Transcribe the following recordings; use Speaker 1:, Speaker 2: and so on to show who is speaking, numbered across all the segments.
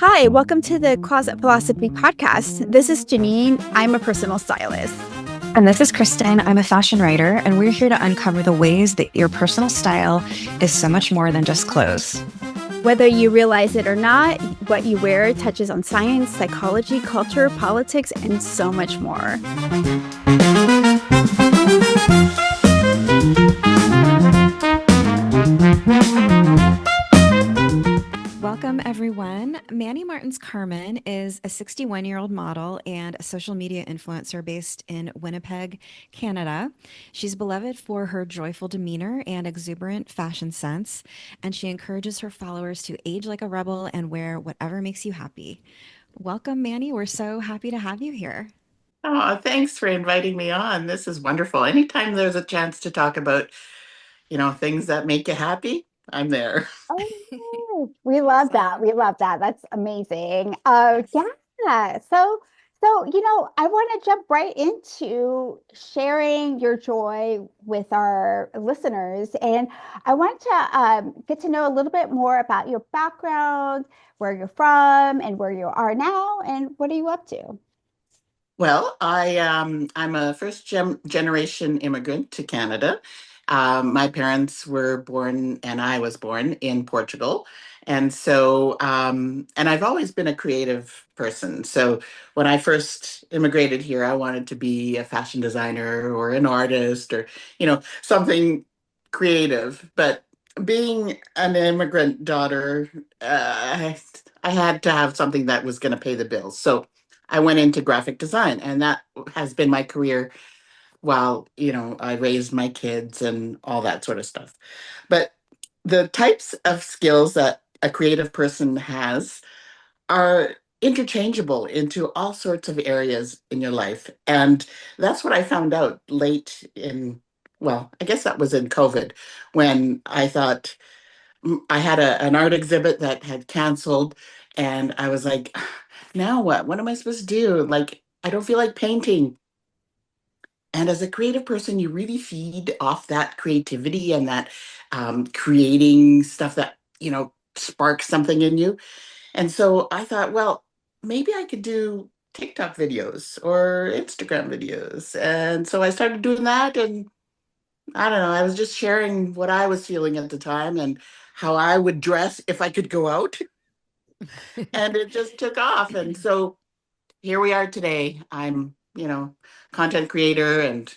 Speaker 1: Hi, welcome to the Closet Philosophy podcast. This is Janine. I'm a personal stylist.
Speaker 2: And this is Kristen. I'm a fashion writer, and we're here to uncover the ways that your personal style is so much more than just clothes.
Speaker 1: Whether you realize it or not, what you wear touches on science, psychology, culture, politics, and so much more.
Speaker 2: Welcome, everyone. Manny Martins Karmen is a 61-year-old model and a social media influencer based in Winnipeg, Canada. She's beloved for her joyful demeanor and exuberant fashion sense, and she encourages her followers to age like a rebel and wear whatever makes you happy. Welcome, Manny. We're so happy to have you here.
Speaker 3: Oh, thanks for inviting me on. This is wonderful. Anytime there's a chance to talk about, things that make you happy, I'm there.
Speaker 1: Oh, we love that. We love that. That's amazing. Yeah. I want to jump right into sharing your joy with our listeners. And I want to get to know a little bit more about your background, where you're from, and where you are now, and what are you up to?
Speaker 3: Well, I'm a first generation immigrant to Canada. My parents were born, and I was born in Portugal, and I've always been a creative person. So when I first immigrated here, I wanted to be a fashion designer or an artist or something creative. But being an immigrant daughter, I had to have something that was going to pay the bills. So I went into graphic design, and that has been my career while, I raised my kids and all that sort of stuff. But the types of skills that a creative person has are interchangeable into all sorts of areas in your life. And that's what I found out late in, well, I guess that was in COVID when I thought I had an art exhibit that had canceled, and I was like, now what? What am I supposed to do? Like, I don't feel like painting. And as a creative person, you really feed off that creativity and that creating stuff that, sparks something in you. And so I thought, well, maybe I could do TikTok videos or Instagram videos. And so I started doing that. And I don't know, I was just sharing what I was feeling at the time and how I would dress if I could go out. And it just took off. And so here we are today. I'm, content creator and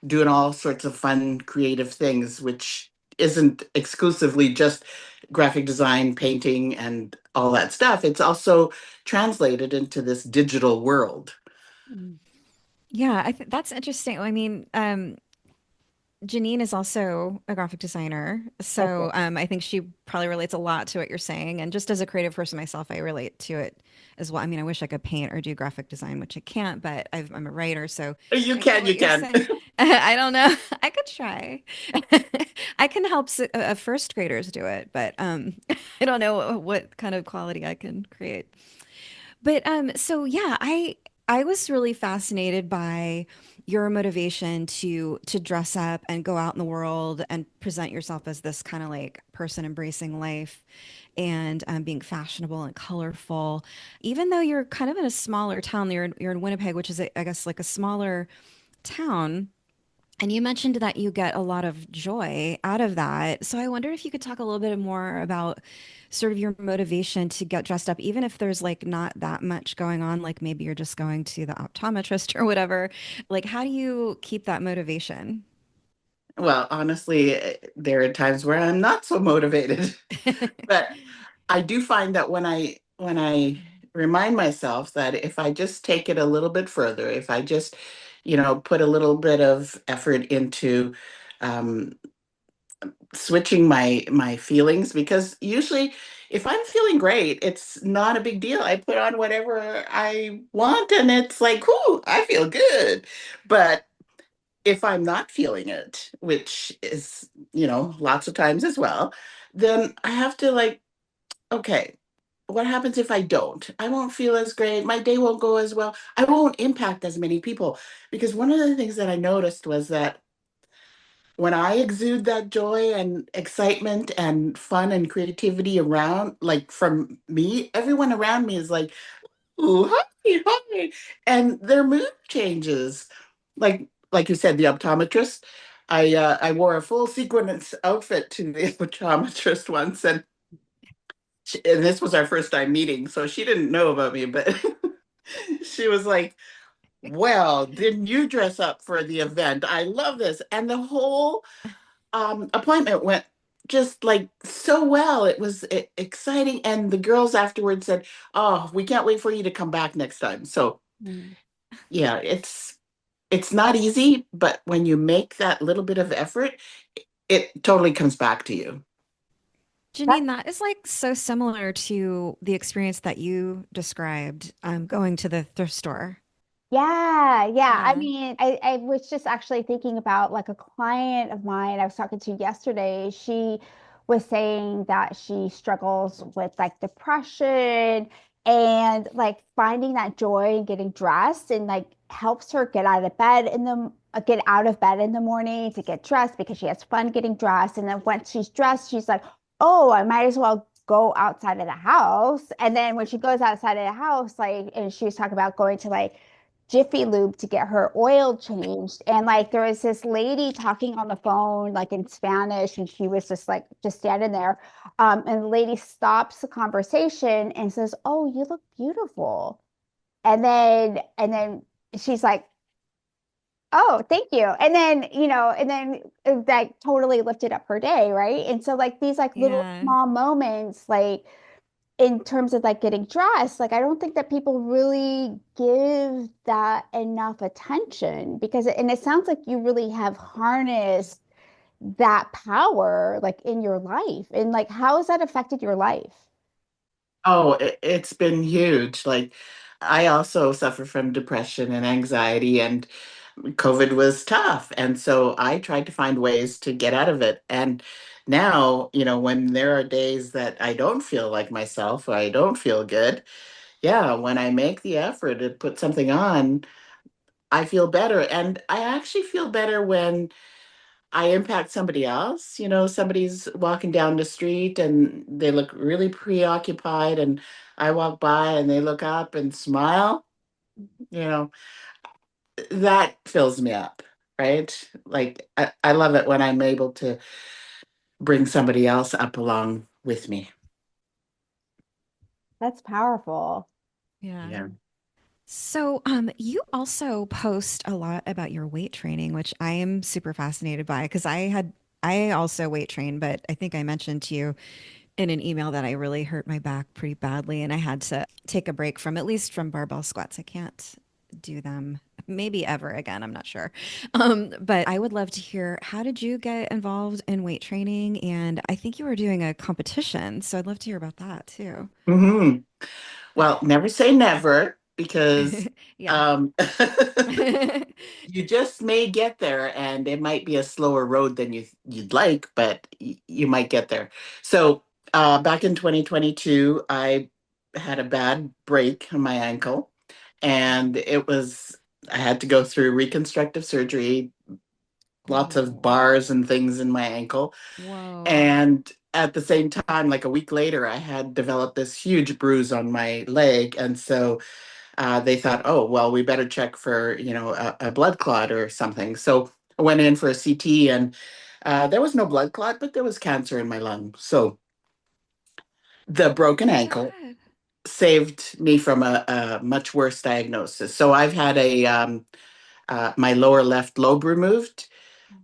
Speaker 3: doing all sorts of fun, creative things, which isn't exclusively just graphic design, painting, and all that stuff. It's also translated into this digital world.
Speaker 2: Yeah, I think that's interesting. I mean, Janine is also a graphic designer, so
Speaker 1: Okay.
Speaker 2: I think she probably relates a lot to what you're saying. And just as a creative person myself, I relate to it as well. I mean, I wish I could paint or do graphic design, which I can't, but I'm a writer, so
Speaker 3: You
Speaker 2: I get
Speaker 3: can,
Speaker 2: what
Speaker 3: you
Speaker 2: you're
Speaker 3: can.
Speaker 2: saying. I don't know. I could try. I can help first graders do it, but I don't know what kind of quality I can create. But so yeah, I was really fascinated by your motivation to dress up and go out in the world and present yourself as this kind of like person embracing life and being fashionable and colorful, even though you're kind of in a smaller town. You're in Winnipeg, which is I guess like a smaller town. And you mentioned that you get a lot of joy out of that. So I wondered if you could talk a little bit more about sort of your motivation to get dressed up, even if there's like not that much going on, like maybe you're just going to the optometrist or whatever. Like, how do you keep that motivation?
Speaker 3: Well, honestly, there are times where I'm not so motivated, but I do find that when I remind myself that if I just take it a little bit further, if I just, put a little bit of effort into um, switching my feelings, because usually if I'm feeling great, it's not a big deal. I put on whatever I want, and it's like, "Ooh, I feel good." But if I'm not feeling it, which is, lots of times as well, then I have to like, okay, what happens if I don't? I won't feel as great. My day won't go as well. I won't impact as many people. Because one of the things that I noticed was that when I exude that joy and excitement and fun and creativity around, like from me, everyone around me is like, ooh, hi, hi. And their mood changes. Like you said, the optometrist. I wore a full sequence outfit to the optometrist once, and this was our first time meeting, so she didn't know about me, but she was like, "Well, didn't you dress up for the event? I love this." And the whole appointment went just like so well. It was exciting, and the girls afterwards said, "Oh, we can't wait for you to come back next time." So
Speaker 1: Mm.
Speaker 3: yeah, it's not easy, but when you make that little bit of effort, it totally comes back to you.
Speaker 1: That
Speaker 2: Janine, that is like so similar to the experience that you described, going to the thrift store.
Speaker 1: Yeah, yeah. I
Speaker 2: Yeah.
Speaker 1: mean, I was just actually thinking about like a client of mine I was talking to yesterday. She was saying that she struggles with like depression and like finding that joy in getting dressed and like helps her get out of bed in the morning to get dressed because she has fun getting dressed. And then once she's dressed, she's like, oh, I might as well go outside of the house. And then when she goes outside of the house, like, and she was talking about going to like Jiffy Lube to get her oil changed. And like there was this lady talking on the phone, like in Spanish, and she was just like just standing there. And the lady stops the conversation and says, "Oh, you look beautiful." And then she's like, "Oh, thank you." And then, and then it, like totally lifted up her day, right? And so like these like little
Speaker 2: Yeah.
Speaker 1: small moments, like in terms of like getting dressed, like I don't think that people really give that enough attention and it sounds like you really have harnessed that power like in your life. And like how has that affected your life?
Speaker 3: Oh, it's been huge. Like, I also suffer from depression and anxiety, and COVID was tough. And so I tried to find ways to get out of it. And now, when there are days that I don't feel like myself, or I don't feel good, yeah, when I make the effort to put something on, I feel better. And I actually feel better when I impact somebody else. Somebody's walking down the street and they look really preoccupied, and I walk by and they look up and smile. You know, that fills me up, right? Like, I love it when I'm able to bring somebody else up along with me.
Speaker 1: That's powerful.
Speaker 2: Yeah.
Speaker 3: Yeah.
Speaker 2: So, you also post a lot about your weight training, which I am super fascinated by because I also weight train, but I think I mentioned to you in an email that I really hurt my back pretty badly and I had to take a break from at least from barbell squats. I can't do them maybe ever again. I'm not sure. But I would love to hear, how did you get involved in weight training? And I think you were doing a competition, so I'd love to hear about that too.
Speaker 3: hmm Well, never say never, because
Speaker 2: Yeah.
Speaker 3: um, you just may get there, and it might be a slower road than you'd like, but you might get there. So back in 2022, I had a bad break on my ankle, and I had to go through reconstructive surgery, lots of
Speaker 2: Oh,
Speaker 3: bars and things in my ankle.
Speaker 2: whoa.
Speaker 3: And at the same time, like a week later, I had developed this huge bruise on my leg. And so they thought, oh, well, we better check for, a blood clot or something. So I went in for a CT, and there was no blood clot, but there was cancer in my lung. So the broken
Speaker 2: Oh my
Speaker 3: ankle
Speaker 2: God.
Speaker 3: saved me from a much worse diagnosis. So I've had my lower left lobe removed.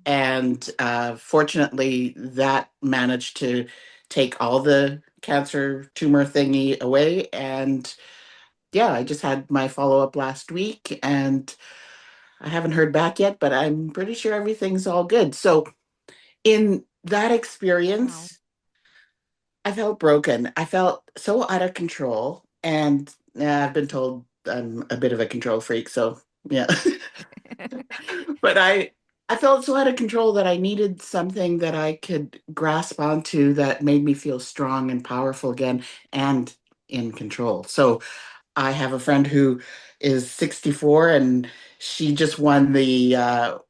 Speaker 3: And fortunately, that managed to take all the cancer tumor thingy away. And yeah, I just had my follow up last week, and I haven't heard back yet, but I'm pretty sure everything's all good. So, in that
Speaker 2: Wow.
Speaker 3: experience, I felt broken. I felt so out of control. And I've been told I'm a bit of a control freak. So, yeah. But I felt so out of control that I needed something that I could grasp onto that made me feel strong and powerful again and in control. So I have a friend who is 64, and she just won the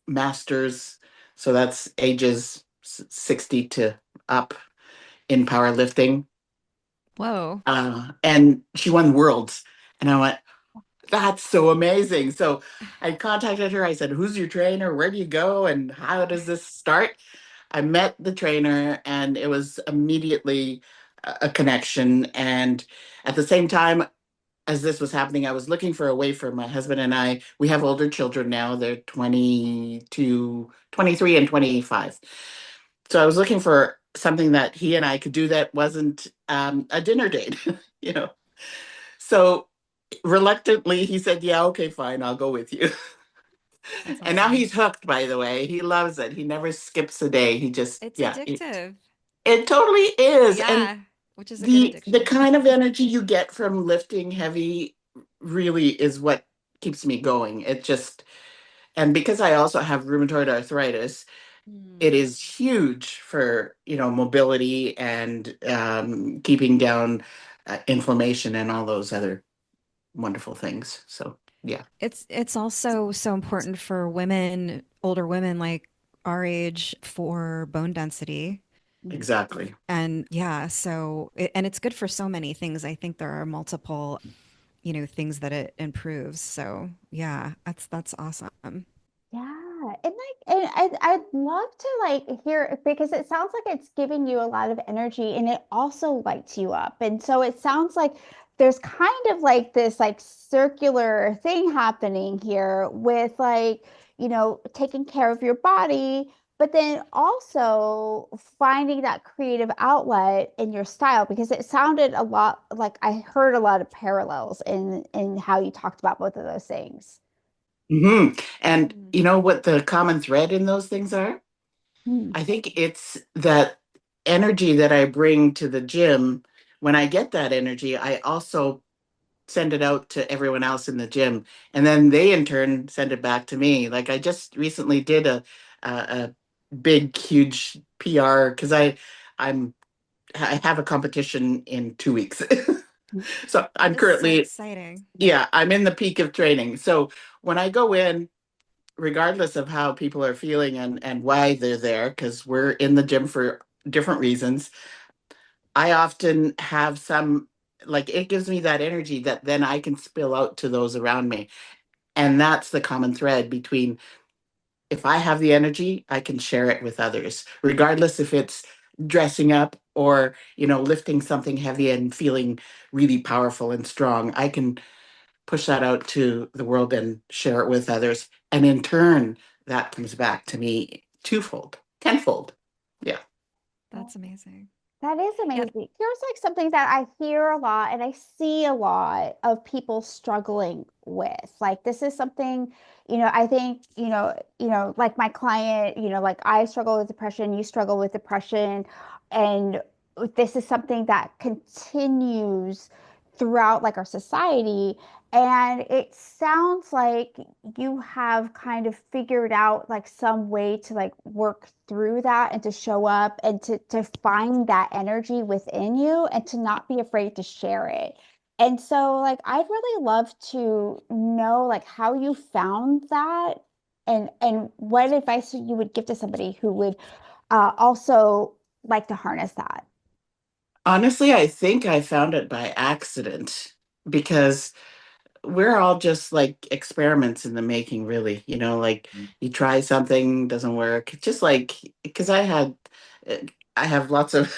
Speaker 3: Masters So that's ages 60 to up in powerlifting.
Speaker 2: Whoa.
Speaker 3: And she won worlds. And I went, that's so amazing. So I contacted her. I said, who's your trainer? Where do you go? And how does this start? I met the trainer, and it was immediately a connection. And at the same time, as this was happening, I was looking for a way for my husband and I. We have older children now. They're 22, 23, and 25. So I was looking for something that he and I could do that wasn't a dinner date, you know. So reluctantly, he said, yeah, okay, fine, I'll go with you.
Speaker 2: That's
Speaker 3: And now
Speaker 2: awesome.
Speaker 3: he's hooked, by the way. He loves it. He never skips a day. He just,
Speaker 2: It's
Speaker 3: yeah,
Speaker 2: addictive.
Speaker 3: it totally is. And
Speaker 2: Yeah, which is a good
Speaker 3: the
Speaker 2: addiction.
Speaker 3: kind of energy you get from lifting heavy really is what keeps me going. It just, and because I also have rheumatoid arthritis, it
Speaker 2: Mm.
Speaker 3: is huge for, mobility and keeping down inflammation and all those other wonderful things. So, yeah,
Speaker 2: It's also so important for women, older women like our age for bone density.
Speaker 3: exactly.
Speaker 2: And yeah, and it's good for so many things. I think there are multiple, things that it improves. So yeah, that's awesome.
Speaker 1: Yeah, and I'd love to like hear because it sounds like it's giving you a lot of energy and it also lights you up. And so it sounds like there's kind of like this like circular thing happening here with like, taking care of your body, but then also finding that creative outlet in your style because it sounded a lot like I heard a lot of parallels in how you talked about both of those things.
Speaker 3: And
Speaker 2: Mm.
Speaker 3: you know what the common thread in those things are?
Speaker 1: Hmm.
Speaker 3: I think it's that energy that I bring to the gym. When I get that energy, I also send it out to everyone else in the gym, and then they in turn send it back to me. Like I just recently did a big, huge PR because I have a competition in 2 weeks. So I'm
Speaker 2: This is so
Speaker 3: currently,
Speaker 2: exciting.
Speaker 3: yeah, I'm in the peak of training. So when I go in, regardless of how people are feeling and why they're there, because we're in the gym for different reasons, I often have some, like, it gives me that energy that then I can spill out to those around me. And that's the common thread between if I have the energy, I can share it with others, regardless if it's dressing up or, lifting something heavy and feeling really powerful and strong. I can push that out to the world and share it with others. And in turn, that comes back to me twofold, tenfold. Yeah.
Speaker 1: Oh,
Speaker 2: That's amazing.
Speaker 1: that is
Speaker 2: Yeah.
Speaker 1: amazing. Here's like something that I hear a lot and I see a lot of people struggling with. Like this is something, I think, like my client, like I struggle with depression, you struggle with depression, and this is something that continues throughout like our society. And it sounds like you have kind of figured out like some way to like work through that and to show up and to find that energy within you and to not be afraid to share it. And so like I'd really love to know like how you found that and what advice you would give to somebody who would also like to harness that.
Speaker 3: Honestly, I think I found it by accident because we're all just like experiments in the making, really. Like you try something, doesn't work. Just like because uh, I have lots of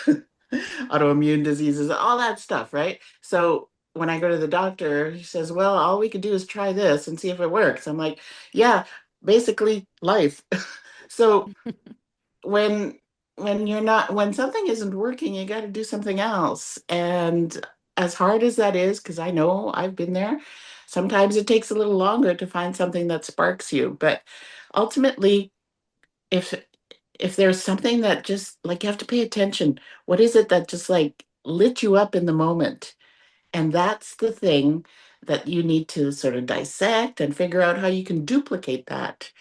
Speaker 3: autoimmune diseases, all that stuff, right? So when I go to the doctor, he says, "Well, all we can do is try this and see if it works." I'm like, "Yeah, basically life." So when when something isn't working, you got to do something else. And as hard as that is, because I know I've been there, sometimes it takes a little longer to find something that sparks you. But ultimately, if if there's something that just like you have to pay attention, what is it that just like lit you up in the moment? And that's the thing that you need to sort of dissect and figure out how you can duplicate that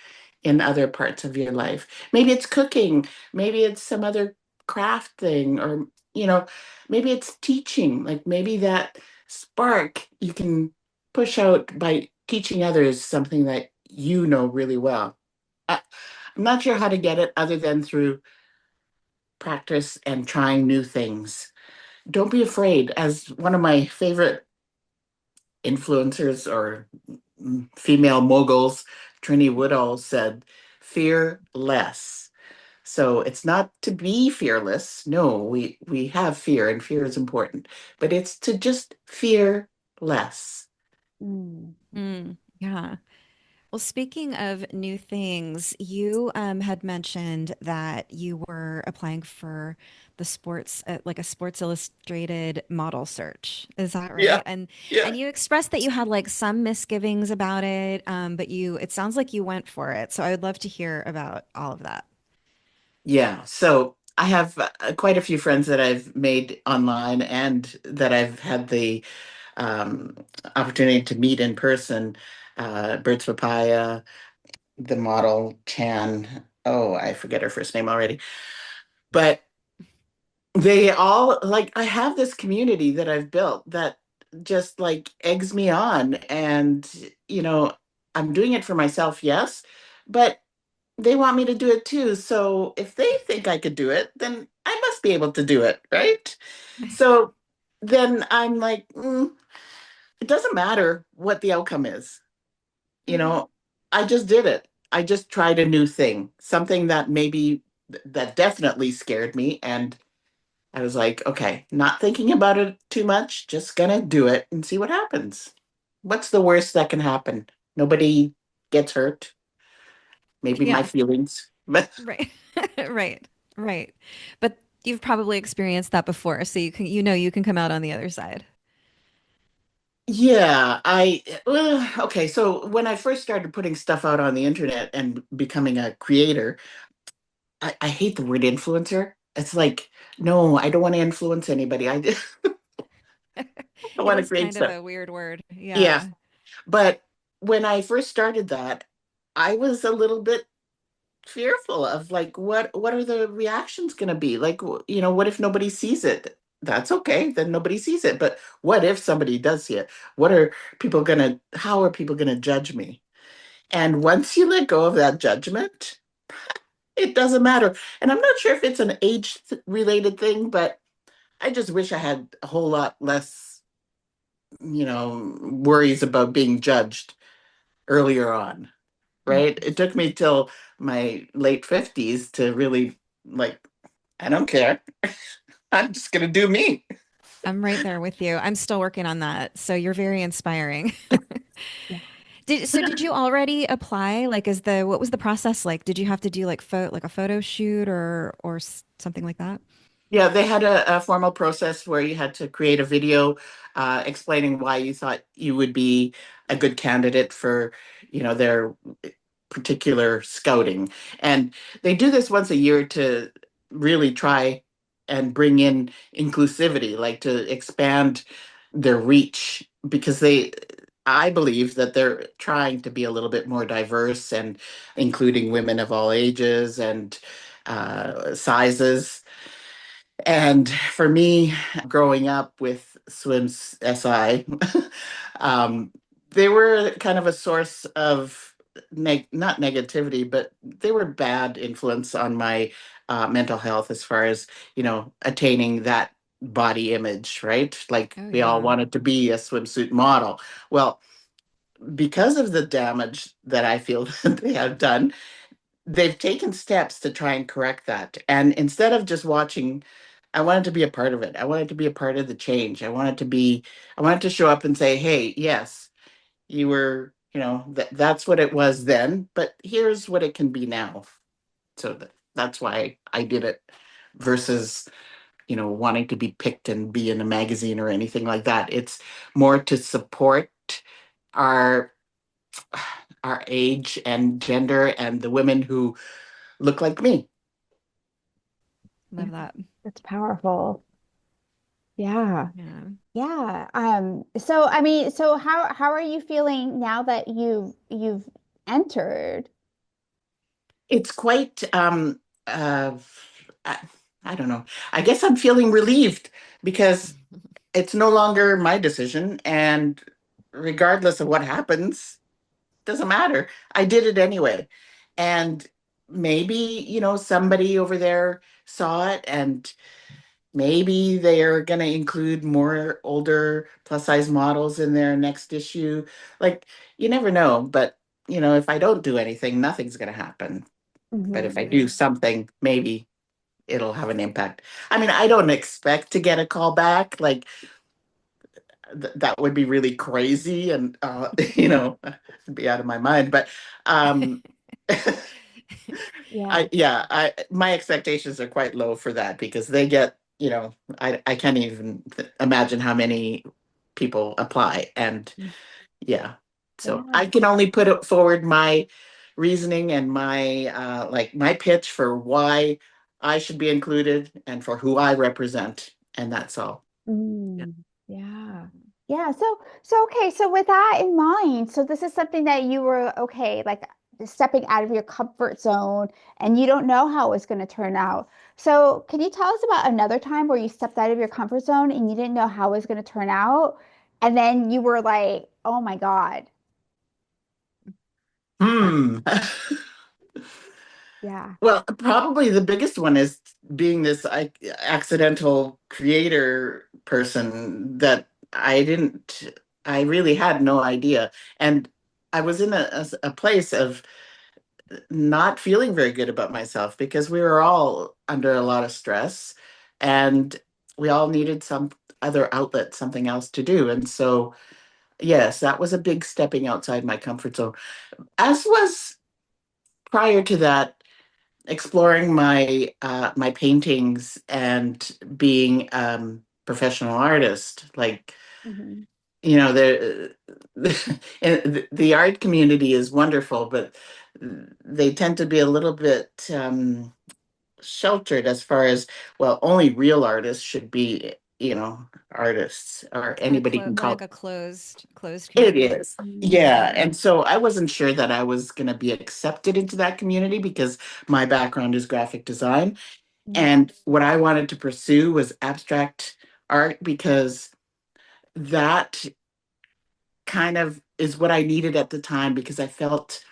Speaker 3: in other parts of your life. Maybe it's cooking, maybe it's some other craft thing, or, maybe it's teaching. Like maybe that spark you can push out by teaching others something that you know really well. I, I'm not sure how to get it other than through practice and trying new things. Don't be afraid. As one of my favorite influencers or female moguls, Trini Woodall, said, fear less. So it's not to be fearless. No, we have fear and fear is important, but it's to just fear less.
Speaker 1: Mm.
Speaker 2: Yeah. Well, speaking of new things, you had mentioned that you were applying for the sports, like a Sports Illustrated model search. Is that
Speaker 3: Yeah.
Speaker 2: right? And
Speaker 3: Yeah.
Speaker 2: you expressed that you had like some misgivings about it, but it sounds like you went for it. So I would love to hear about all of that.
Speaker 3: Yeah. So I have quite a few friends that I've made online and that I've had the um, opportunity to meet in person. Birds Papaya, the model Chan. Oh, I forget her first name already. But they all like, I have this community that I've built that just like eggs me on. And, you know, I'm doing it for myself, yes, but they want me to do it too. So if they think I could do it, then I must be able to do it, right? So then I'm like, it doesn't matter what the outcome is. You
Speaker 2: Mhm.
Speaker 3: know, I just did it. I just tried a new thing, something that maybe that definitely scared me. And I was like, okay, not thinking about it too much, just gonna do it and see what happens. What's the worst that can happen? Nobody gets hurt. Maybe my
Speaker 2: Yeah,
Speaker 3: feelings. But
Speaker 2: right. Right. Right. But you've probably experienced that before, so you can come out on the other side.
Speaker 3: yeah, okay, so when I first started putting stuff out on the internet and becoming a creator, I hate the word influencer. It's like, no, I don't want to influence anybody. I just I
Speaker 2: It
Speaker 3: want to
Speaker 2: is
Speaker 3: create
Speaker 2: kind of
Speaker 3: stuff.
Speaker 2: a weird word.
Speaker 3: Yeah.
Speaker 2: Yeah.
Speaker 3: But when I first started that, I was a little bit fearful of like what are the reactions going to be? Like, what if nobody sees it? That's okay, then nobody sees it. But what if somebody does see it? What are how are people going to judge me? And once you let go of that judgment, it doesn't matter. And I'm not sure if it's an age related thing, but I just wish I had a whole lot less, worries about being judged earlier on, right? It took me till my late 50s to really like, I don't care. I'm just going to do me.
Speaker 2: I'm right there with you. I'm still working on that. So you're very inspiring.
Speaker 1: Yeah.
Speaker 2: Did you already apply? Like, what was the process like? Did you have to do like a photo shoot or something like that?
Speaker 3: Yeah, they had a formal process where you had to create a video explaining why you thought you would be a good candidate for, their particular scouting. And they do this once a year to really try and bring in inclusivity, like to expand their reach, because I believe that they're trying to be a little bit more diverse and including women of all ages and sizes. And for me, growing up with Swims SI, um, they were kind of a source of not negativity, but they were bad influence on my mental health as far as, attaining that body image, right? Like
Speaker 2: Oh
Speaker 3: we all
Speaker 2: yeah.
Speaker 3: wanted to be a swimsuit model. Well, because of the damage that I feel that they have done, they've taken steps to try and correct that. And instead of just watching, I wanted to be a part of it. I wanted to be a part of the change. I wanted to show up and say, hey, yes, you were, that's what it was then, but here's what it can be now. So that's why I did it versus, wanting to be picked and be in a magazine or anything like that. It's more to support our our age and gender and the women who look like me.
Speaker 1: Yeah.
Speaker 2: Love that.
Speaker 1: That's powerful. Yeah.
Speaker 2: Yeah.
Speaker 1: Yeah. So I mean, so how are you feeling now that you've entered?
Speaker 3: It's quite I, I don't know. I guess I'm feeling relieved because it's no longer my decision, and regardless of what happens, doesn't matter. I did it anyway. And maybe, somebody over there saw it and maybe they're going to include more older plus size models in their next issue. Like, you never know. But, if I don't do anything, nothing's going to happen. But if I
Speaker 1: Mhm.
Speaker 3: do
Speaker 2: Yeah.
Speaker 3: something, maybe it'll have an impact. I mean, I don't expect to get a call back. Like, that would be really crazy and, I'd be out of my mind. But, um,
Speaker 1: Yeah.
Speaker 3: my expectations are quite low for that because they get, I can't even imagine how many people apply. And yeah, so I
Speaker 1: Yeah.
Speaker 3: can only put it forward my reasoning and my like my pitch for why I should be included and for who I represent, and that's all.
Speaker 2: Yeah.
Speaker 1: Mm, yeah. Yeah. So okay, so with that in mind, so this is something that you were okay, like stepping out of your comfort zone and you don't know how it's going to turn out. So can you tell us about another time where you stepped out of your comfort zone and you didn't know how it was going to turn out? And then you were like, oh my God.
Speaker 3: Hmm.
Speaker 1: Yeah.
Speaker 3: Well, probably the biggest one is being this accidental creator person that I really had no idea. And I was in a place of not feeling very good about myself because we were all under a lot of stress and we all needed some other outlet, something else to do. And so, yes, that was a big stepping outside my comfort zone, as was prior to that exploring my paintings and being professional artist. Like,
Speaker 1: Hmm.
Speaker 3: the art community is wonderful, but they tend to be a little bit sheltered as far as, well, only real artists should be, artists, or
Speaker 2: It's kind of
Speaker 3: anybody can
Speaker 2: more
Speaker 3: call
Speaker 2: like a closed
Speaker 3: it
Speaker 2: community.
Speaker 3: is. Yeah.
Speaker 1: Mm,
Speaker 3: And so I wasn't sure that I was going to be accepted into that community because my background is graphic design.
Speaker 1: mm,
Speaker 3: And what I wanted to pursue was abstract art because that kind of is what I needed at the time because I felt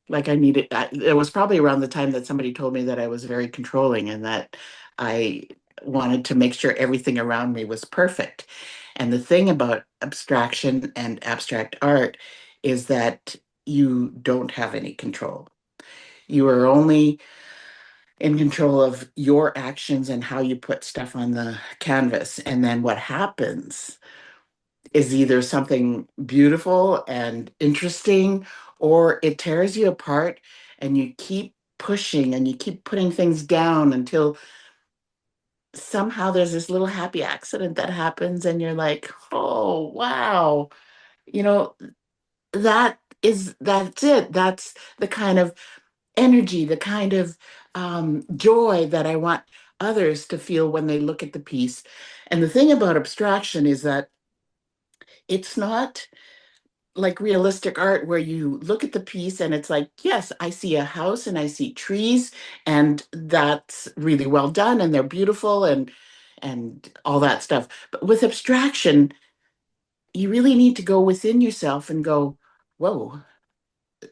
Speaker 3: like it was probably around the time that somebody told me that I was very controlling and that I wanted to make sure everything around me was perfect. And the thing about abstraction and abstract art is that you don't have any control. You are only in control of your actions and how you put stuff on the canvas. And then what happens is either something beautiful and interesting, or it tears you apart and you keep pushing and you keep putting things down until somehow there's this little happy accident that happens and you're like, oh, wow. You know, that's it. That's the kind of energy, the kind of joy that I want others to feel when they look at the piece. And the thing about abstraction is that it's not like realistic art where you look at the piece and it's like, yes, I see a house and I see trees and that's really well done and they're beautiful and all that stuff. But with abstraction, you really need to go within yourself and go, whoa,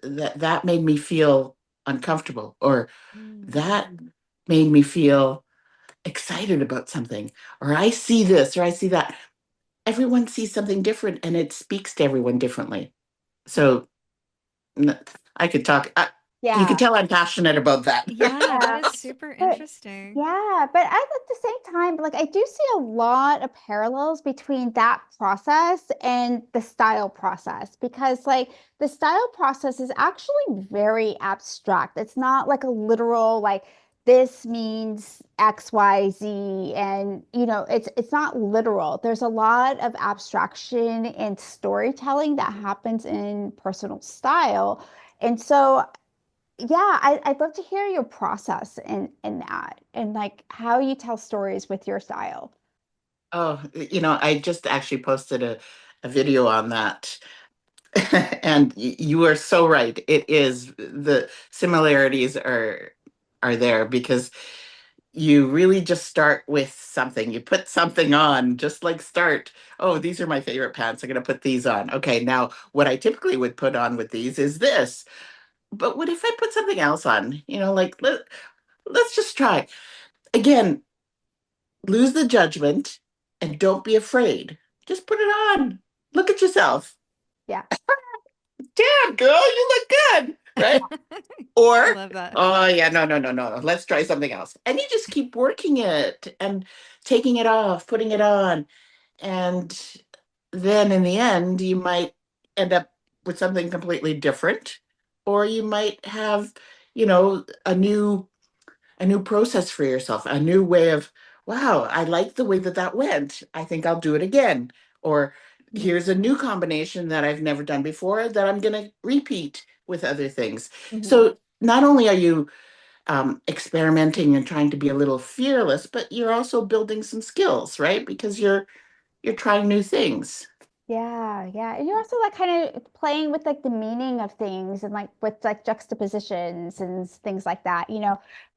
Speaker 3: that made me feel uncomfortable, or
Speaker 2: Mm.
Speaker 3: that made me feel excited about something, or I see this or I see that. Everyone sees something different and it speaks to everyone differently. So I could talk. You could
Speaker 1: yeah.
Speaker 3: tell I'm passionate about that.
Speaker 2: Yeah, that
Speaker 1: Yeah.
Speaker 2: is super
Speaker 1: But
Speaker 2: interesting.
Speaker 1: yeah, but at the same time, like I do see a lot of parallels between that process and the style process because like the style process is actually very abstract. It's not like a literal like this means X, Y, Z and it's not literal. There's a lot of abstraction and storytelling that happens in personal style. And so yeah, I'd love to hear your process in that and like how you tell stories with your style.
Speaker 3: Oh, I just actually posted a video on that. And you are so right. It is, the similarities are there because you really just start with something. You put something on, just like start. Oh, these are my favorite pants. I'm going to put these on. Okay, now what I typically would put on with these is this. but what if I put something else on? Like let's just try. Again, lose the judgment and don't be afraid. Just put it on. Look at yourself.
Speaker 1: Yeah.
Speaker 3: Damn, girl, you look good, right?
Speaker 2: I
Speaker 3: Or,
Speaker 2: love that.
Speaker 3: oh yeah, no, no, no, no. Let's try something else. And you just keep working it and taking it off, putting it on. And then in the end, you might end up with something completely different, or you might have, a new process for yourself, a new way of, wow, I like the way that that went. I think I'll do it again. Or here's a new combination that I've never done before that I'm going to repeat with other things.
Speaker 1: Mhm.
Speaker 3: So not only are you experimenting and trying to be a little fearless, but you're also building some skills, right? Because you're trying new things.
Speaker 1: Yeah, yeah. And you're also like kind of playing with like the meaning of things and like with like juxtapositions and things like that.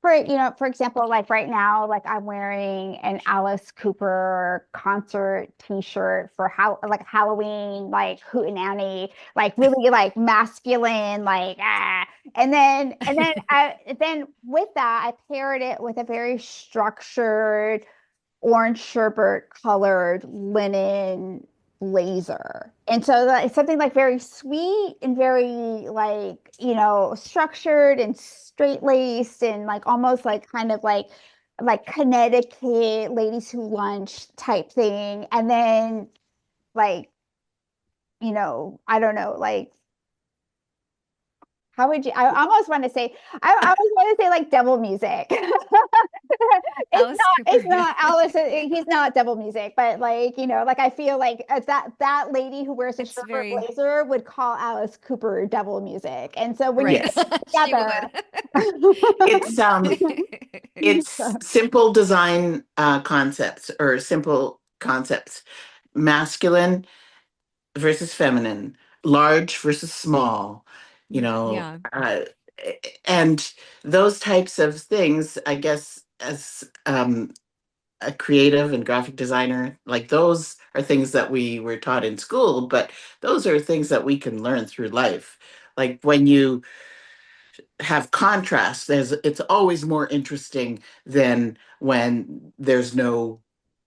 Speaker 1: For example, like right now, like I'm wearing an Alice Cooper concert t-shirt for how like Halloween, like hootenanny, like really like masculine, like ah. And then with that, I paired it with a very structured orange sherbet colored linen blazer. And so it's something like very sweet and very like, structured and straight laced and like almost like kind of like Connecticut ladies who lunch type thing. And then like, I don't know, like how would you I almost want to say I almost want to say like devil music.
Speaker 2: Alice
Speaker 1: It's
Speaker 2: Cooper, yeah.
Speaker 1: not Alice. He's not devil music, but like like I feel like that lady who wears a
Speaker 2: It's
Speaker 1: sherbet
Speaker 2: very
Speaker 1: blazer would call Alice Cooper devil music, and so when you
Speaker 2: right.
Speaker 1: put
Speaker 3: Yes.
Speaker 1: it
Speaker 2: She would.
Speaker 3: It's it's simple design concepts or simple concepts. Masculine versus feminine, large versus small, you know,
Speaker 2: Yeah.
Speaker 3: uh, and those types of things, I guess, as a creative and graphic designer, like those are things that we were taught in school, but those are things that we can learn through life. Like when you have contrast, it's always more interesting than when there's no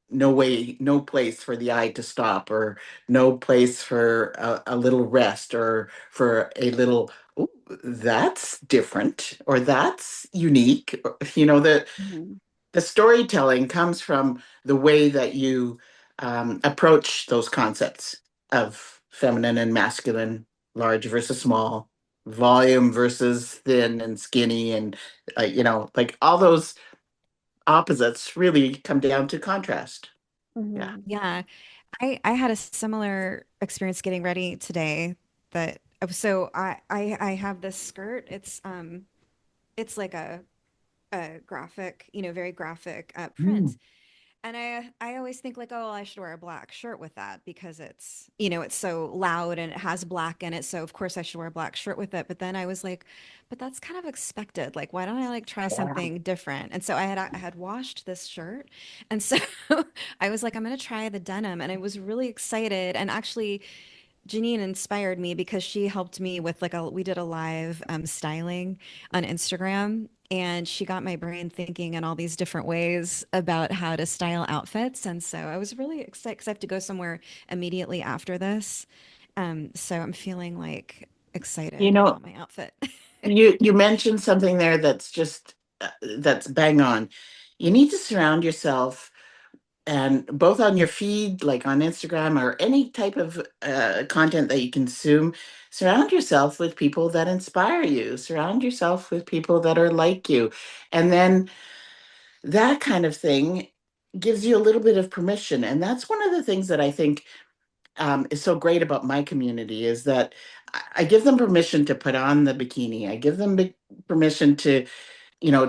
Speaker 3: way, no place for the eye to stop, or no place for a little rest, or for a little, "Ooh, that's different, or that's unique."
Speaker 1: Mhm.
Speaker 3: The storytelling comes from the way that you approach those concepts of feminine and masculine, large versus small, volume versus thin and skinny, and like all those opposites really come down to contrast. Yeah.
Speaker 1: Mhm.
Speaker 2: Yeah. I had a similar experience getting ready today that so I have this skirt. It's like a graphic, very graphic
Speaker 3: Mm.
Speaker 2: print. And I always think like, oh, I should wear a black shirt with that because it's so loud and it has black in it. So of course I should wear a black shirt with it. But then I was like, but that's kind of expected. Like, why don't I like try
Speaker 3: Yeah.
Speaker 2: something different? And so I had washed this shirt. And so I was like, I'm gonna try the denim. And I was really excited. And actually Janine inspired me because she helped me with we did a live styling on Instagram and she got my brain thinking in all these different ways about how to style outfits. And so I was really excited because I have to go somewhere immediately after this. So I'm feeling like
Speaker 3: You
Speaker 2: excited
Speaker 3: know,
Speaker 2: about my outfit.
Speaker 3: you mentioned something there that's bang on. You need to surround yourself, and both on your feed, like on Instagram or any type of content that you consume, surround yourself with people that inspire you. Surround yourself with people that are like you, and then that kind of thing gives you a little bit of permission. And that's one of the things that I think is so great about my community is that I give them permission to put on the bikini. I give them permission to,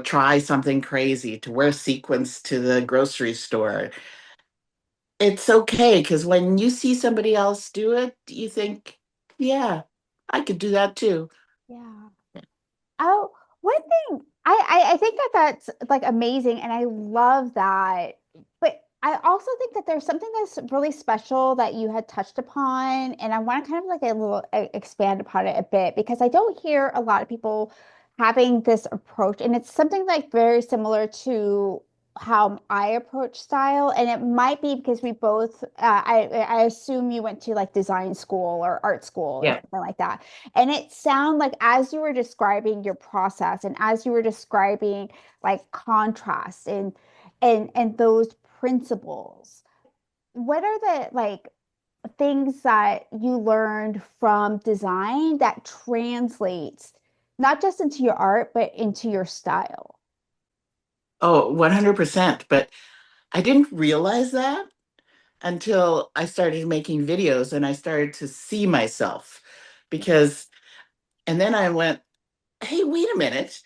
Speaker 3: try something crazy, to wear sequins to the grocery store. It's okay because when you see somebody else do it, you think, yeah, I could do that too.
Speaker 1: Yeah. Oh, one thing I think that that's like amazing, and I love that. But I also think that there's something that's really special that you had touched upon, and I want to kind of like a little expand upon it a bit because I don't hear a lot of people having this approach, and it's something like very similar to how I approach style, and it might be because we both, I assume you went to like design school or art school or
Speaker 3: Yeah.
Speaker 1: something like that, and it sounded like as you were describing your process and as you were describing like contrast and those principles. What are the like things that you learned from design that translates not just into your art, but into your style?
Speaker 3: Oh, 100%. But I didn't realize that until I started making videos and I started to see myself because, and then I went, hey, wait a minute.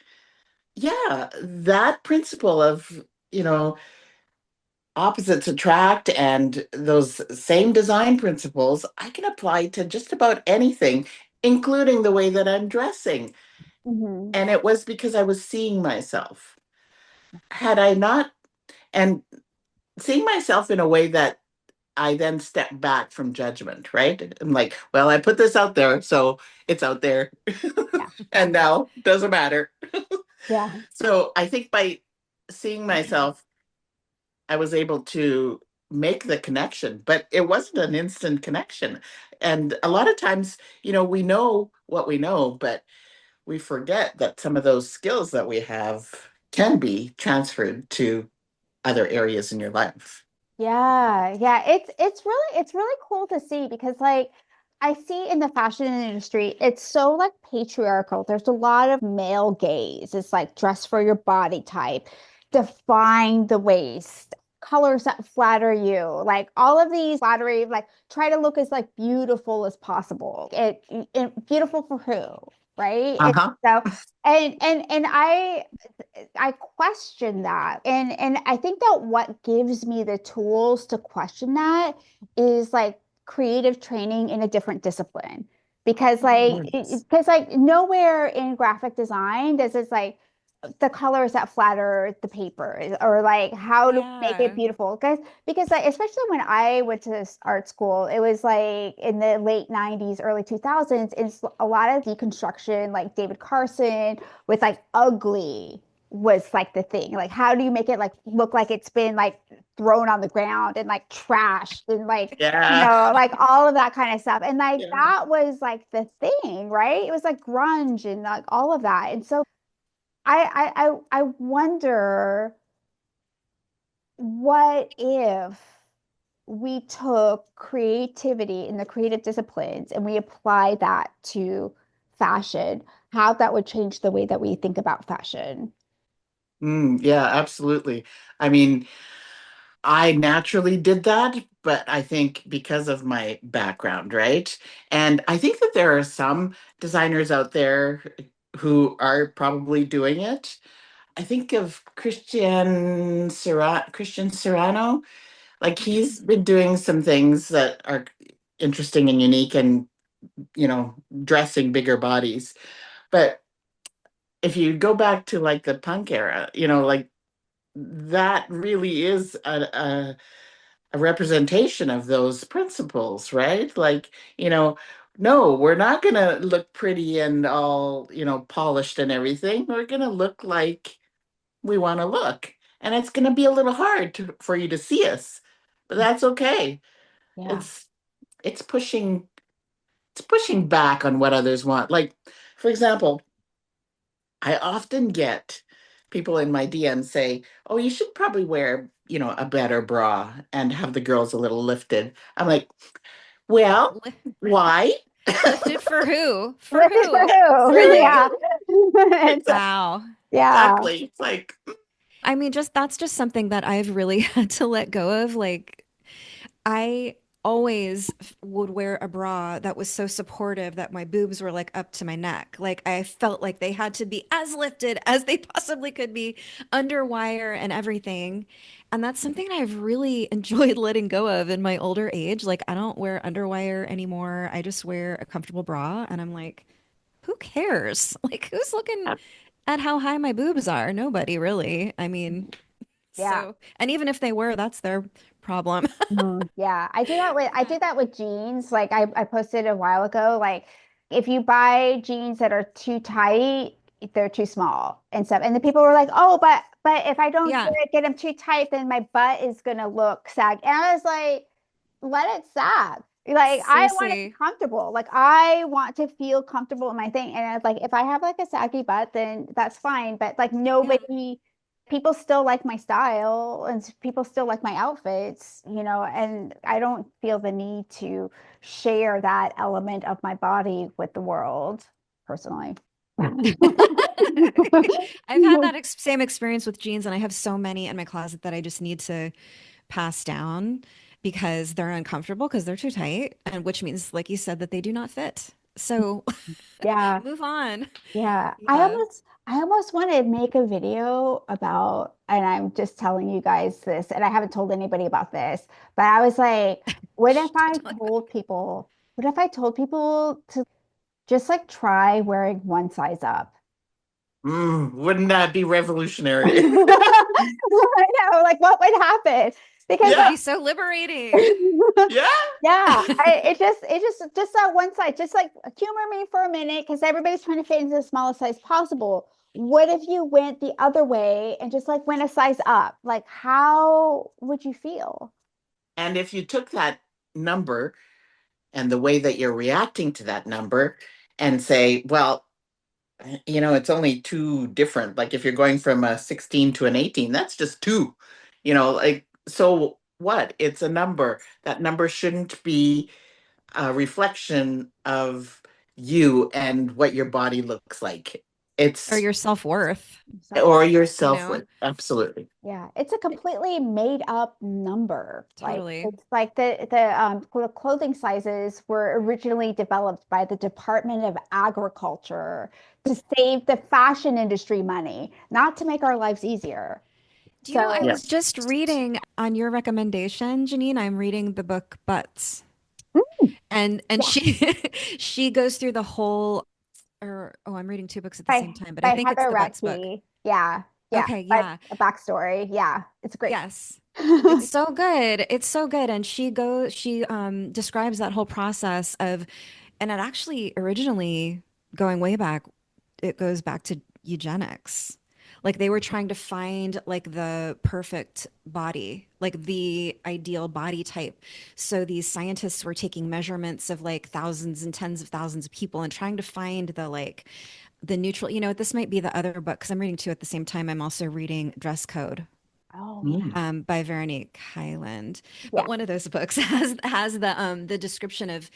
Speaker 3: Yeah, that principle of, you know, opposites attract and those same design principles, I can apply to just about anything, including the way that I'm dressing.
Speaker 1: Hmm.
Speaker 3: And it was because I was seeing myself. Had I not, and seeing myself in a way that I then step back from judgment, right? I'm like, well, I put this out there, so it's out there.
Speaker 1: Yeah.
Speaker 3: And now doesn't matter.
Speaker 1: Yeah.
Speaker 3: So I think by seeing myself, I was able to make the connection, but it wasn't an instant connection. And a lot of times, we know what we know, but we forget that some of those skills that we have can be transferred to other areas in your life.
Speaker 1: Yeah, yeah, it's really cool to see because like I see in the fashion industry, it's so like patriarchal. There's a lot of male gaze. It's like dress for your body type, define the waist, colors that flatter you, like all of these flattery, like try to look as like beautiful as possible. It beautiful for who, right? And
Speaker 3: Uh-huh.
Speaker 1: so and I question that. And I think that what gives me the tools to question that is like creative training in a different discipline.
Speaker 3: Yes.
Speaker 1: Because like nowhere in graphic design does it's like the colors that flatter the paper or like how to make it
Speaker 2: Yeah.
Speaker 1: beautiful because like, especially when I went to art school it was like in the late 90s early 2000s it's a lot of deconstruction like David Carson with like ugly was like the thing like how do you make it like look like it's been like thrown on the ground and like trashed and like
Speaker 3: Yeah.
Speaker 1: like all of that kind of stuff and like
Speaker 3: Yeah.
Speaker 1: that was like the thing, right? It was like grunge and like all of that and so I wonder what if we took creativity in the creative disciplines and we apply that to fashion, how that would change the way that we think about fashion.
Speaker 3: Yeah, absolutely. I mean, I naturally did that, but I think because of my background, right? And I think that there are some designers out there who are probably doing it. I think of Christian Serrano. Like he's been doing some things that are interesting and unique and, dressing bigger bodies. But if you go back to like the punk era, like that really is a representation of those principles, right? Like, no, we're not going to look pretty and all, polished and everything. We're going to look like we want to look. And it's going to be a little hard for you to see us, but that's okay.
Speaker 1: Yeah.
Speaker 3: It's it's pushing it's pushing back on what others want. Like, for example, I often get people in my DM say, "Oh, you should probably wear, a better bra and have the girls a little lifted." I'm like, "Well,
Speaker 2: Li-
Speaker 3: why?"
Speaker 2: Lifted for who? For
Speaker 1: Lifted for
Speaker 2: who?
Speaker 1: who?
Speaker 2: Really?
Speaker 1: Yeah.
Speaker 2: Wow.
Speaker 1: Yeah.
Speaker 3: Exactly. It's like,
Speaker 2: I mean, just that's just something that I've really had to let go of. Like, I always would wear a bra that was so supportive that my boobs were like up to my neck. Like, I felt like they had to be as lifted as they possibly could be, under wire and everything. And that's something I've really enjoyed letting go of in my older age. Like, I don't wear underwire anymore. I just wear a comfortable bra. And I'm like, who cares? Like, who's looking at how high my boobs are? Nobody really. I mean,
Speaker 1: Yeah.
Speaker 2: So, and even if they were, that's their problem.
Speaker 1: Yeah, I
Speaker 2: Yeah.
Speaker 1: do that with jeans. Like I posted a while ago, like if you buy jeans that are too tight, they're too small and stuff. And the people were like, "Oh, but if I don't
Speaker 2: Yeah.
Speaker 1: get them too tight, then my butt is gonna look sag." And I was like, "Let it sag." Like I want to be
Speaker 2: Seriously.
Speaker 1: comfortable. Like I want to feel comfortable in my thing. And it's like if I have like a saggy butt, then that's fine. But like
Speaker 2: Yeah.
Speaker 1: nobody people still like my style and people still like my outfits, and I don't feel the need to share that element of my body with the world personally.
Speaker 2: I've had that same experience with jeans, and I have so many in my closet that I just need to pass down because they're uncomfortable because they're too tight, and which means, like you said, that they do not fit. So
Speaker 1: Yeah,
Speaker 2: move on.
Speaker 1: yeah.
Speaker 2: Yeah.
Speaker 1: I almost want to make a video about, and I'm just telling you guys this, and I haven't told anybody about this, but I was like, what if I told people to just like try wearing one size up?
Speaker 3: Wouldn't that be revolutionary?
Speaker 1: I know, like what would happen? Because
Speaker 2: That would
Speaker 3: Yeah,
Speaker 2: be so liberating.
Speaker 3: yeah.
Speaker 1: yeah, just that one size, just like humor me for a minute, because everybody's trying to fit into the smallest size possible. What if you went the other way and just like went a size up? Like, how would you feel?
Speaker 3: And if you took that number and the way that you're reacting to that number and say, well, it's only two different. Like if you're going from a 16 to an 18, that's just two. Like, so what? It's a number. That number shouldn't be a reflection of you and what your body looks like.
Speaker 2: Or
Speaker 3: It's
Speaker 2: your self-worth,
Speaker 3: or your
Speaker 2: you know?
Speaker 3: self-worth. Absolutely.
Speaker 1: Yeah, it's a completely made up number. Like
Speaker 2: Totally.
Speaker 1: it's like the clothing sizes were originally developed by the Department of Agriculture to save the fashion industry money, not to make our lives easier.
Speaker 2: Do you know, I
Speaker 1: So,
Speaker 3: Yeah.
Speaker 2: was just reading on your recommendation, Janine, I'm reading the book Butts.
Speaker 1: mm,
Speaker 2: And
Speaker 1: yeah,
Speaker 2: she she goes through the whole or oh, I'm reading two books at the same time, but I
Speaker 1: by
Speaker 2: think it's
Speaker 1: Heather
Speaker 2: the Butts book.
Speaker 1: Radke. Yeah, yeah,
Speaker 2: Okay,
Speaker 1: but
Speaker 2: yeah.
Speaker 1: a backstory. Yeah, it's great.
Speaker 2: Yes. It's so good. It's so good. And she describes that whole process of and it actually originally going way back, it goes back to eugenics. Like they were trying to find like the perfect body, like the ideal body type. So these scientists were taking measurements of like thousands and tens of thousands of people and trying to find the like the neutral, this might be the other book because I'm reading two at the same time. I'm also reading Dress Code
Speaker 1: Oh yeah,
Speaker 3: Mm.
Speaker 2: by Veronique Hyland.
Speaker 1: yeah.
Speaker 2: But one of those books has the description of,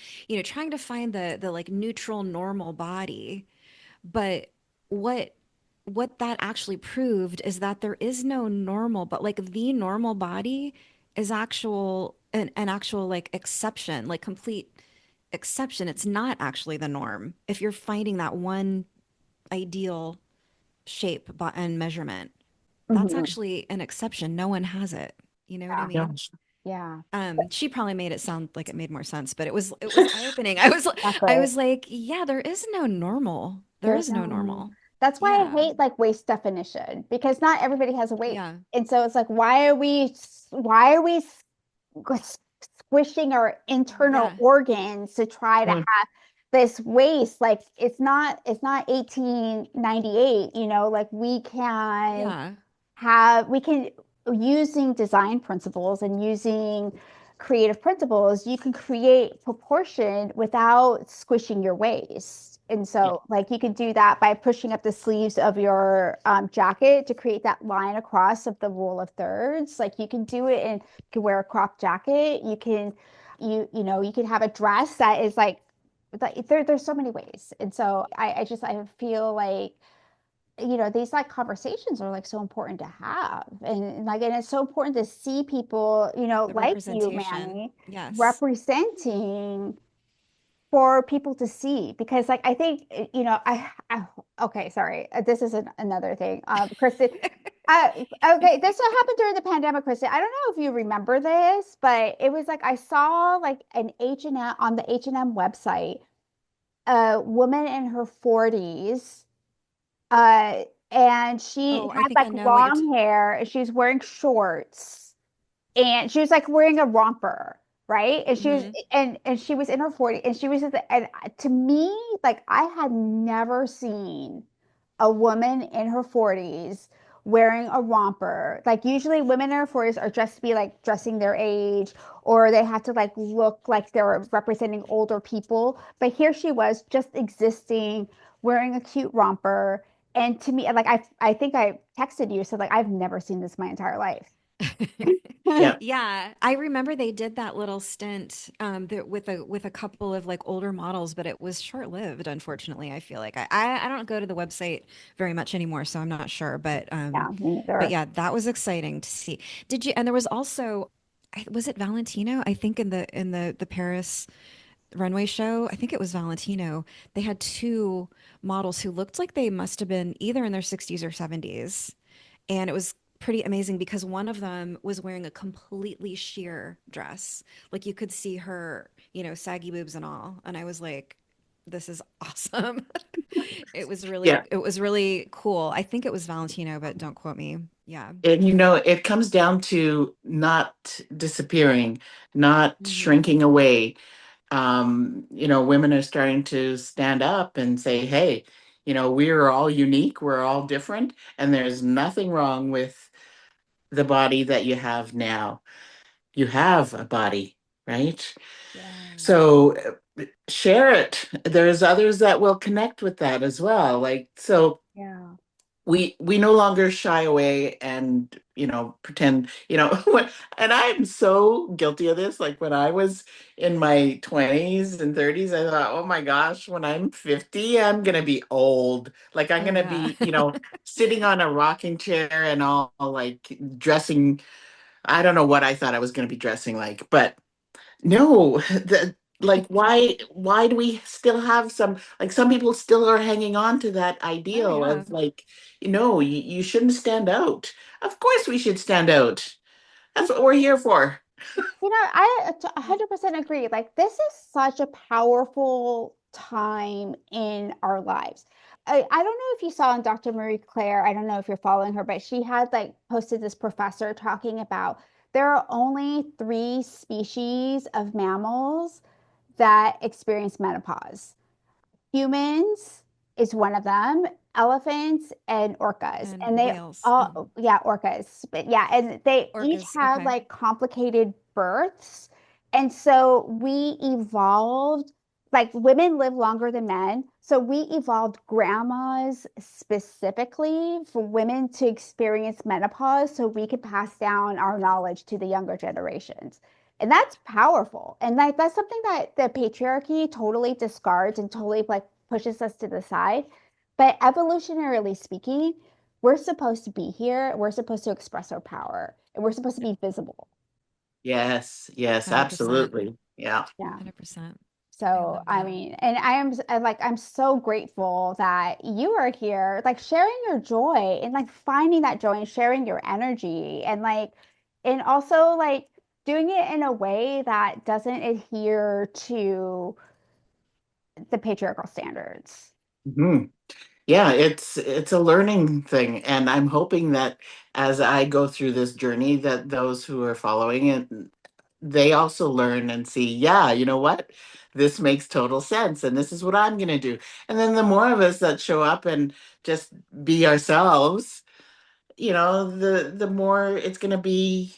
Speaker 2: trying to find the like neutral normal body. But what what that actually proved is that there is no normal, but like the normal body is an actual like exception, like complete exception. It's not actually the norm. If you're finding that one ideal shape and measurement, that's
Speaker 1: Mhm.
Speaker 2: actually an exception. No one has it. You know what I
Speaker 1: Yeah,
Speaker 3: Yeah.
Speaker 2: mean?
Speaker 1: yeah.
Speaker 2: She probably made it sound like it made more sense, but it was eye-opening. I
Speaker 1: Exactly.
Speaker 2: was like, yeah, there is no normal. There
Speaker 1: There's
Speaker 2: is no
Speaker 1: no.
Speaker 2: normal.
Speaker 1: That's why I
Speaker 2: Yeah.
Speaker 1: hate like waist definition because not everybody has a waist.
Speaker 2: Yeah.
Speaker 1: And so it's like, why are we squishing our internal
Speaker 2: Yeah.
Speaker 1: organs to try to
Speaker 3: Mm.
Speaker 1: have this waist? Like it's not 1898, like
Speaker 2: Yeah.
Speaker 1: we can using design principles and using creative principles, you can create proportion without squishing your waist. And
Speaker 3: Yeah.
Speaker 1: so, like, you can do that by pushing up the sleeves of your jacket to create that line across of the rule of thirds. Like, you can do it and you can wear a crop jacket. You can have a dress that is like there's so many ways. And so, I feel like these like conversations are like so important to have and it's so important to see people
Speaker 2: The
Speaker 1: like you,
Speaker 2: representation.
Speaker 1: Manny,
Speaker 2: Yes.
Speaker 1: representing for people to see because like I think I okay, sorry, this is another thing, Kristen. Okay, this happened during the pandemic, Kristen. I don't know if you remember this, but it was like I saw like an H&M on the H&M website, a woman in her 40s, and she
Speaker 2: Oh, I
Speaker 1: had
Speaker 2: think
Speaker 1: like
Speaker 2: I know what you're
Speaker 1: long hair and she was wearing shorts and she was like wearing a romper, right? And she was
Speaker 2: Mhm.
Speaker 1: and she was in her 40s and she was at the, and to me, like I had never seen a woman in her 40s wearing a romper. Like usually women in their 40s are dressed to be like dressing their age or they have to like look like they're representing older people. But here she was just existing, wearing a cute romper. And to me, like I think I texted you, said like I've never seen this my entire life.
Speaker 3: Yeah.
Speaker 2: Yeah, I remember they did that little stint with a couple of like older models, but it was short-lived, unfortunately. I feel like I don't go to the website very much anymore, so I'm not sure.
Speaker 1: Yeah, me
Speaker 2: But
Speaker 1: neither.
Speaker 2: yeah, that was exciting to see. Did you? And there was also, was it Valentino? I think in the Paris runway show, I think it was Valentino. They had two models who looked like they must have been either in their 60s or 70s. And it was pretty amazing because one of them was wearing a completely sheer dress. Like you could see her, saggy boobs and all. And I was like, this is awesome.
Speaker 3: Yeah.
Speaker 2: It was really cool. I think it was Valentino, but don't quote me. Yeah.
Speaker 3: And it comes down to not disappearing, not
Speaker 2: Hmm.
Speaker 3: shrinking away. Women are starting to stand up and say, hey, we are all unique, we're all different, and there's nothing wrong with the body that you have now. You have a body, right?
Speaker 1: Yeah.
Speaker 3: So share it. There's others that will connect with that as well. Like, so
Speaker 1: Yeah.
Speaker 3: we no longer shy away and pretend and I'm so guilty of this. Like when I was in my 20s and 30s, I thought, oh my gosh, when I'm 50 I'm gonna be old. Like I'm
Speaker 2: Oh,
Speaker 3: gonna
Speaker 2: yeah.
Speaker 3: be sitting on a rocking chair and all like dressing. I don't know what I thought I was gonna be dressing like, but no, like why do we still have some people still are hanging on to that
Speaker 2: Oh,
Speaker 3: ideal
Speaker 2: yeah.
Speaker 3: of like, you shouldn't stand out. Of course we should stand out. That's what we're here for.
Speaker 1: I 100% agree. Like, this is such a powerful time in our lives. I don't know if you saw on Dr. Marie Claire, I don't know if you're following her, but she had like posted this professor talking about there are only three species of mammals that experience menopause. Humans is one of them, elephants and orcas.
Speaker 2: And
Speaker 1: And they
Speaker 2: whales. Hmm.
Speaker 1: all, yeah, orcas. But yeah, and they each
Speaker 2: Orcas.
Speaker 1: have
Speaker 2: Okay.
Speaker 1: like complicated births. And so we evolved, like women live longer than men. So we evolved grandmas specifically for women to experience menopause so we could pass down our knowledge to the younger generations. And that's powerful. And like that's something that the patriarchy totally discards and totally like pushes us to the side. But evolutionarily speaking, we're supposed to be here. We're supposed to express our power and we're supposed to be visible.
Speaker 3: Yes, yes,
Speaker 2: 100%.
Speaker 3: absolutely. Yeah.
Speaker 1: Yeah.
Speaker 2: 100%. I
Speaker 1: So,
Speaker 2: love
Speaker 1: I
Speaker 2: that.
Speaker 1: mean, and I'm so grateful that you are here, like sharing your joy and like finding that joy and sharing your energy and also like doing it in a way that doesn't adhere to the patriarchal standards.
Speaker 3: Hmm. Yeah, it's a learning thing, and I'm hoping that as I go through this journey, that those who are following it, they also learn and see, yeah, you know what? This makes total sense, and this is what I'm gonna do. And then the more of us that show up and just be ourselves, the more it's gonna be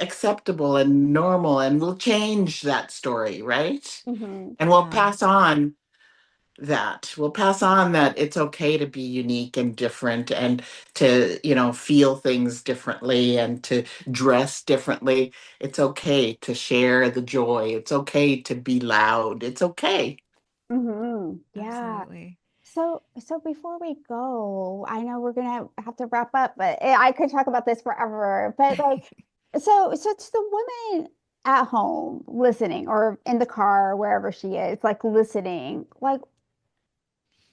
Speaker 3: acceptable and normal, and we'll change that story, right? And we'll
Speaker 2: Yeah.
Speaker 3: pass on that. We'll pass on that it's okay to be unique and different and to, feel things differently and to dress differently. It's okay to share the joy. It's okay to be loud. It's okay.
Speaker 1: Yeah.
Speaker 2: Absolutely.
Speaker 1: So before we go, I know we're gonna have to wrap up, but I could talk about this forever. But like, so to the woman at home listening or in the car, wherever she is, like listening, like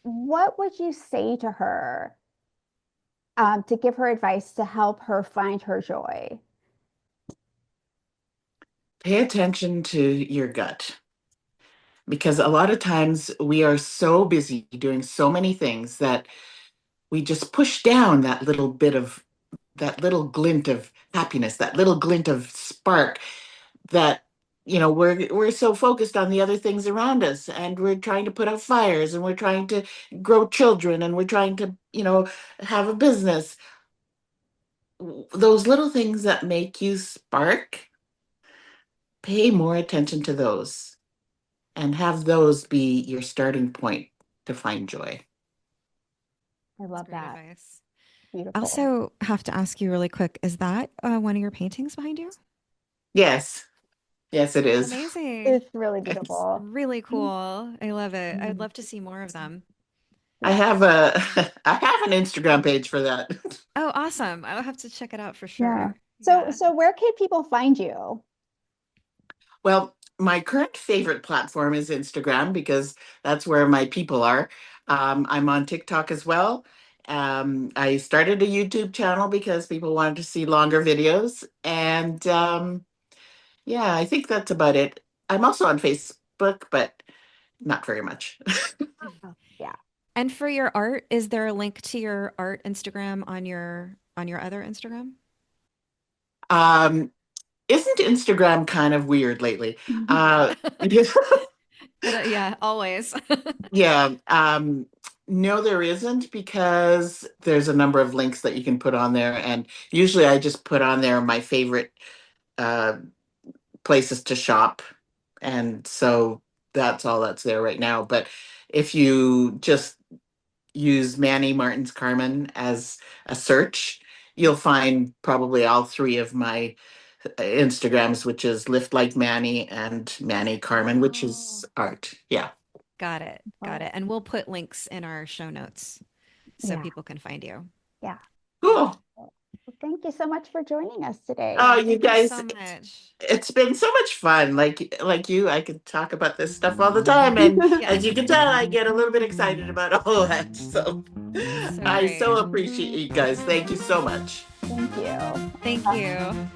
Speaker 1: what would you say to her to give her advice to help her find her joy?
Speaker 3: Pay attention to your gut because a lot of times we are so busy doing so many things that we just push down that little glint of happiness, that little glint of spark that we're so focused on the other things around us, and we're trying to put out fires, and we're trying to grow children, and we're trying to have a business. Those little things that make you spark, pay more attention to those and have those be your starting point to find joy.
Speaker 1: I
Speaker 2: That's
Speaker 1: love
Speaker 2: great
Speaker 1: that.
Speaker 2: advice. I
Speaker 1: Beautiful.
Speaker 2: also have to ask you really quick, is that one of your paintings behind you?
Speaker 3: Yes, yes, it is.
Speaker 2: Amazing.
Speaker 1: It's really
Speaker 3: It's-
Speaker 1: beautiful.
Speaker 2: Really cool. I love it. I'd
Speaker 1: Mhm.
Speaker 2: love to see more of them.
Speaker 3: I
Speaker 1: Yeah.
Speaker 3: have a I have an Instagram page for that.
Speaker 2: Oh, awesome. I'll have to check it out for
Speaker 1: Yeah.
Speaker 2: sure.
Speaker 1: So,
Speaker 2: Yeah.
Speaker 1: so where can people find you?
Speaker 3: Well, my current favorite platform is Instagram because that's where my people are. I'm on TikTok as well. I started a YouTube channel because people wanted to see longer videos. And yeah, I think that's about it. I'm also on Facebook, but not very much.
Speaker 1: Oh, yeah.
Speaker 2: And for your art, is there a link to your art Instagram on your other Instagram?
Speaker 3: um, isn't Instagram kind of weird lately? Uh,
Speaker 2: Yeah, always.
Speaker 3: Yeah. No, there isn't because there's a number of links that you can put on there. And usually I just put on there my favorite uh, places to shop. And so that's all that's there right now. But if you just use Manny Martins Karmen as a search, you'll find probably all three of my Instagrams, which is Lift Like Manny and Manny Carmen, which is
Speaker 2: Oh,
Speaker 3: art. Yeah.
Speaker 2: got it. Got
Speaker 1: Oh,
Speaker 2: it. And we'll put links in our show notes so
Speaker 1: yeah.
Speaker 2: people can find you.
Speaker 1: Yeah.
Speaker 3: Cool.
Speaker 1: Well, thank you so much for joining us today.
Speaker 3: Oh,
Speaker 2: Yeah,
Speaker 3: you
Speaker 2: thank you
Speaker 3: guys,
Speaker 2: so much.
Speaker 3: it's been so much fun. Like you, I could talk about this stuff all the time, and
Speaker 2: Yeah,
Speaker 3: as you can tell, I get a little bit excited about all that. So
Speaker 2: so
Speaker 3: I
Speaker 2: great.
Speaker 3: so appreciate you guys. Thank you so much.
Speaker 1: Thank you.
Speaker 2: Thank you.